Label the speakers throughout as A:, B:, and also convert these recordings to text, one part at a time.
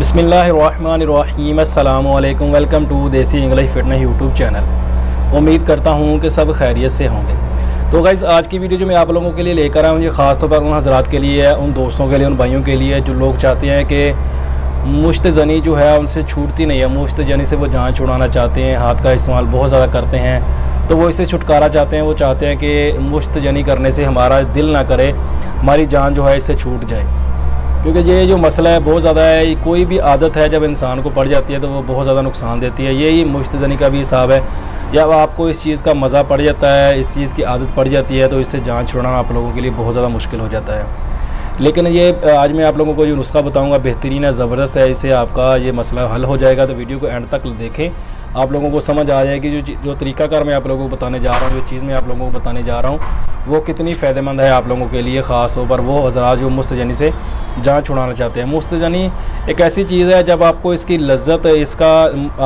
A: बिस्मिल्लाहिर्रहमानिर्रहीम अस्सलाम वालेकुम। वेलकम टू देसी इंग्लिश फिटनेस यूट्यूब चैनल। उम्मीद करता हूँ कि सब खैरियत से होंगे। तो गाइस, आज की वीडियो जो मैं आप लोगों के लिए लेकर आया हूँ, ये ख़ास तौर पर उन हज़रात के लिए है, उन दोस्तों के लिए, उन भाइयों के लिए जो लोग चाहते हैं कि मुश्त ज़नी जो है उनसे छूटती नहीं है। मुश्त ज़नी से वो जान छुड़ाना चाहते हैं, हाथ का इस्तेमाल बहुत ज़्यादा करते हैं, तो वो इससे छुटकारा चाहते हैं। वो चाहते हैं कि मुश्त ज़नी करने से हमारा दिल ना करे, हमारी जान जो है इससे छूट जाए। क्योंकि ये जो मसला है बहुत ज़्यादा है। कोई भी आदत है जब इंसान को पड़ जाती है तो वो बहुत ज़्यादा नुकसान देती है। यही मुश्त ज़नी का भी हिसाब है। जब आपको इस चीज़ का मज़ा पड़ जाता है, इस चीज़ की आदत पड़ जाती है, तो इससे जान छुड़ाना आप लोगों के लिए बहुत ज़्यादा मुश्किल हो जाता है। लेकिन ये आज मैं आप लोगों को जो नुस्खा बताऊंगा बेहतरीन है, ज़बरदस्त है। इससे आपका ये मसला हल हो जाएगा। तो वीडियो को एंड तक देखें, आप लोगों को समझ आ जाएगी जो तरीक़ाकार मैं आप लोगों को बताने जा रहा हूँ, जो चीज़ मैं आप लोगों को बताने जा रहा हूँ, वो कितनी फ़ायदेमंद है आप लोगों के लिए। ख़ास तौर पर वो हज़रात जो मुश्त ज़नी से जान छुड़ाना चाहते हैं। मुश्त ज़नी एक ऐसी चीज़ है, जब आपको इसकी लज्जत, इसका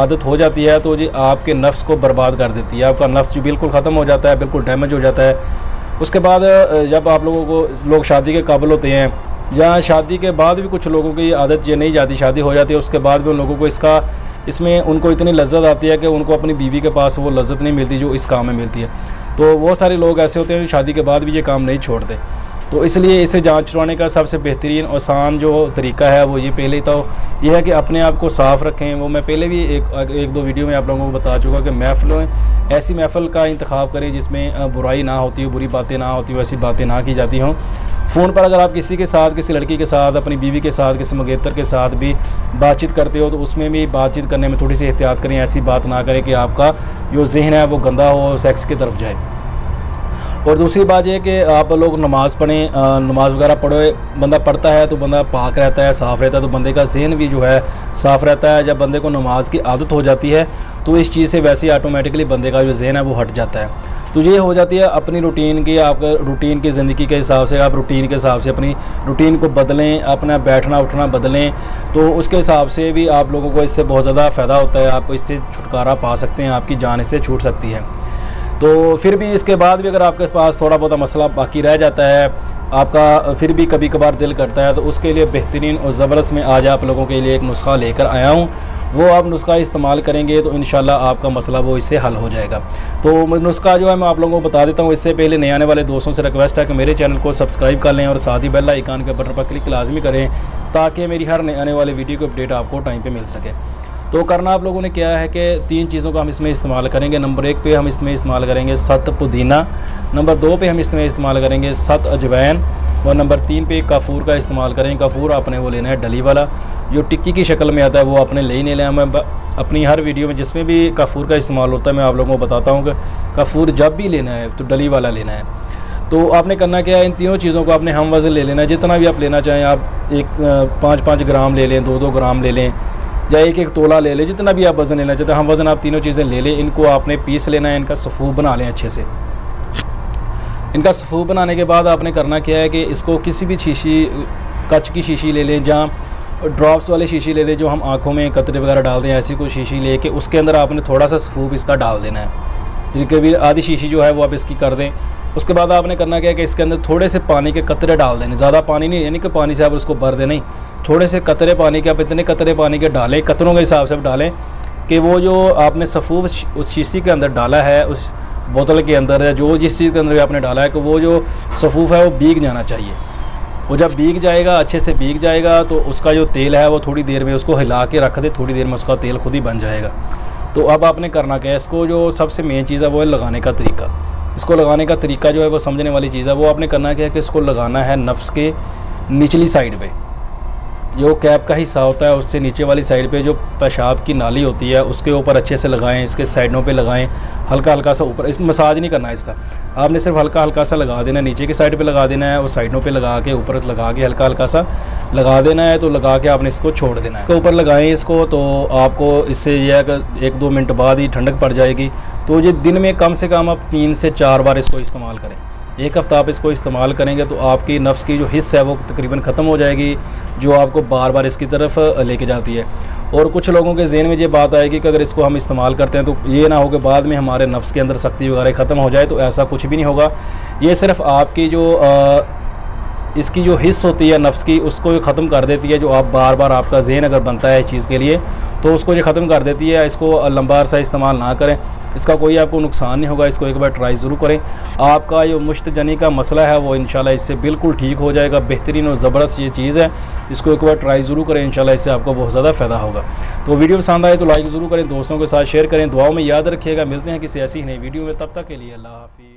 A: आदत हो जाती है तो जी आपके नफ्स को बर्बाद कर देती है। आपका नफ्स जो बिल्कुल ख़त्म हो जाता है, बिल्कुल डैमेज हो जाता है। उसके बाद जब आप लोगों को लोग शादी के काबिल होते हैं, जहाँ शादी के बाद भी कुछ लोगों की आदत ये नहीं जाती, शादी हो जाती है, उसके बाद भी उन लोगों को इसमें उनको इतनी लज्जत आती है कि उनको अपनी बीवी के पास वो लज्जत नहीं मिलती जो इस काम में मिलती है। तो वो सारे लोग ऐसे होते हैं जो शादी के बाद भी ये काम नहीं छोड़ते। तो इसलिए इसे जान छुड़ाने का सबसे बेहतरीन आसान जो तरीका है वो ये पहले तो ये है कि अपने आप को साफ़ रखें। वो मैं पहले भी एक दो वीडियो में आप लोगों को बता चुका कि महफ़िल, ऐसी महफ़िल का इंतखाब करें जिसमें बुराई ना होती हो, बुरी बातें ना होती हो, ऐसी बातें ना की जाती हों। फ़ोन पर अगर आप किसी के साथ, किसी लड़की के साथ, अपनी बीवी के साथ, किसी मंगेतर के साथ भी बातचीत करते हो तो उसमें भी बातचीत करने में थोड़ी सी एहतियात करें। ऐसी बात ना करें कि आपका जो ज़हन है वो गंदा हो, सेक्स की तरफ जाए। और दूसरी बात यह कि आप लोग नमाज़ पढ़ें, नमाज़ वगैरह पढ़े, बंदा पढ़ता है तो बंदा पाक रहता है, साफ़ रहता है, तो बंदे का ज़हन भी जो है साफ़ रहता है। जब बंदे को नमाज की आदत हो जाती है तो इस चीज़ से वैसे ही ऑटोमेटिकली बंदे का जो ज़हन है वो हट जाता है। तो ये हो जाती है अपनी रूटीन की, आपका रूटीन की ज़िंदगी के हिसाब से, आप रूटीन के हिसाब से अपनी रूटीन को बदलें, अपना बैठना उठना बदलें, तो उसके हिसाब से भी आप लोगों को इससे बहुत ज़्यादा फ़ायदा होता है। आप इससे छुटकारा पा सकते हैं, आपकी जान इससे छूट सकती है। तो फिर भी इसके बाद भी अगर आपके पास थोड़ा बहुत मसला बाकी रह जाता है, आपका फिर भी कभी कभार दिल करता है, तो उसके लिए बेहतरीन और ज़बरदस्त मैं आज आप लोगों के लिए एक नुस्खा लेकर आया हूँ। वो आप नुस्खा इस्तेमाल करेंगे तो इंशाल्लाह आपका मसला वो इससे हल हो जाएगा। तो नुस्खा जो है मैं आप लोगों को बता देता हूँ। इससे पहले नए आने वाले दोस्तों से रिक्वेस्ट है कि मेरे चैनल को सब्सक्राइब कर लें और साथ ही बेल आइकन के बटन पर क्लिक लाजमी करें ताकि मेरी हर नए आने वाले वीडियो की अपडेट आपको टाइम पर मिल सके। तो करना आप लोगों ने क्या है कि 3 चीज़ों का हम इसमें इस्तेमाल करेंगे। नंबर 1 पे हम इसमें इस्तेमाल करेंगे 7 पुदीना, नंबर 2 पे हम इसमें इस्तेमाल करेंगे 7 अजवैन, और नंबर 3 पे कपूर का इस्तेमाल करेंगे। कपूर आपने वो लेना है डली वाला, जो टिक्की की शक्ल में आता है, वो आपने ले ही नहीं लेना। मैं अपनी हर वीडियो में जिसमें भी कपूर का इस्तेमाल होता है मैं आप लोगों को बताता हूँ कि कपूर जब भी लेना है तो डली वाला लेना है। तो आपने करना क्या है, इन तीनों चीज़ों को आपने हम वज़न ले लेना है, जितना भी आप लेना चाहें। आप 5-5 ग्राम ले लें, 2-2 ग्राम ले लें, या 1-1 तोला ले लें, जितना भी आप वज़न लेना चाहते हैं। हम वज़न आप तीनों चीज़ें ले लें। इनको आपने पीस लेना है, इनका सफ़ूफ बना लें अच्छे से। इनका सफ़ूफ बनाने के बाद आपने करना क्या है कि इसको किसी भी शीशी, कच की शीशी ले लें, जहाँ ड्रॉप्स वाली शीशी ले लें, जो हम आँखों में कतरे वगैरह डाल दें, ऐसी कोई शीशी ले के उसके अंदर आपने थोड़ा सा सफ़ूफ इसका डाल देना है। जिसके भी आधी शीशी जो है वो आप इसकी कर दें। उसके बाद आपने करना क्या है कि इसके अंदर थोड़े से पानी के कतरे डाल देने, ज़्यादा पानी नहीं, यानी कि पानी से आप उसको भर दें नहीं, थोड़े से कतरे पानी के, आप इतने कतरे पानी के डालें, कतरों के हिसाब से आप डालें कि वो जो आपने सफ़ूफ उस शीशी के अंदर डाला है, उस बोतल के अंदर, या जो जिस चीज़ के अंदर भी आपने डाला है, कि वो जो सफ़ूफ है वो भीग जाना चाहिए। वो जब भीग जाएगा, अच्छे से भीग जाएगा, तो उसका जो तेल है वो थोड़ी देर में उसको हिला के रख दे, थोड़ी देर में उसका तेल खुद ही बन जाएगा। तो अब आपने करना क्या है, इसको जो सबसे मेन चीज़ है वो है लगाने का तरीका। इसको लगाने का तरीका जो है वो समझने वाली चीज़ है। वो आपने करना क्या है कि इसको लगाना है नफ्स के निचली साइड पे, जो कैप का हिस्सा होता है उससे नीचे वाली साइड पे जो पेशाब की नाली होती है उसके ऊपर अच्छे से लगाएं, इसके साइडों पे लगाएं, हल्का हल्का सा ऊपर। इस मसाज नहीं करना है इसका, आपने सिर्फ हल्का हल्का सा लगा देना है, नीचे की साइड पे लगा देना है और साइडों पे लगा के ऊपर लगा के हल्का हल्का सा लगा देना है। तो लगा के आपने इसको छोड़ देना है। इसके ऊपर लगाएं इसको, तो आपको इससे यह है कि 1-2 मिनट बाद ही ठंडक पड़ जाएगी। तो ये दिन में कम से कम आप 3 से 4 बार इसको इस्तेमाल करें। 1 हफ़्ता आप इसको इस्तेमाल करेंगे तो आपकी नफ्स की जो हिस्सा है वो तकरीबन ख़त्म हो जाएगी, जो आपको बार बार इसकी तरफ लेके जाती है। और कुछ लोगों के ज़हन में ये बात आएगी कि अगर इसको हम इस्तेमाल करते हैं तो ये ना हो कि बाद में हमारे नफ्स के अंदर सख्ती वगैरह ख़त्म हो जाए, तो ऐसा कुछ भी नहीं होगा। ये सिर्फ आपकी जो इसकी जो हिस्स होती है नफ्स की, उसको ये ख़त्म कर देती है। जो आप बार बार आपका ज़हन अगर बनता है इस चीज़ के लिए तो उसको ये ख़त्म कर देती है। इसको लंबा अरसा इस्तेमाल ना करें, इसका कोई आपको नुकसान नहीं होगा। इसको एक बार ट्राई ज़रूर करें। आपका जो मुश्त जनी का मसला है वो इंशाल्लाह इससे बिल्कुल ठीक हो जाएगा। बेहतरीन और ज़बरदस्त ये चीज़ है, इसको एक बार ट्राई ज़रूर करें, इंशाल्लाह इससे आपको बहुत ज़्यादा फ़ायदा होगा। तो वीडियो पसंद आए तो लाइक ज़रूर करें, दोस्तों के साथ शेयर करें, दुआओं में याद रखिएगा। मिलते हैं किसी ऐसी नई वीडियो में, तब तक के लिए अल्लाह हाफ़िज़।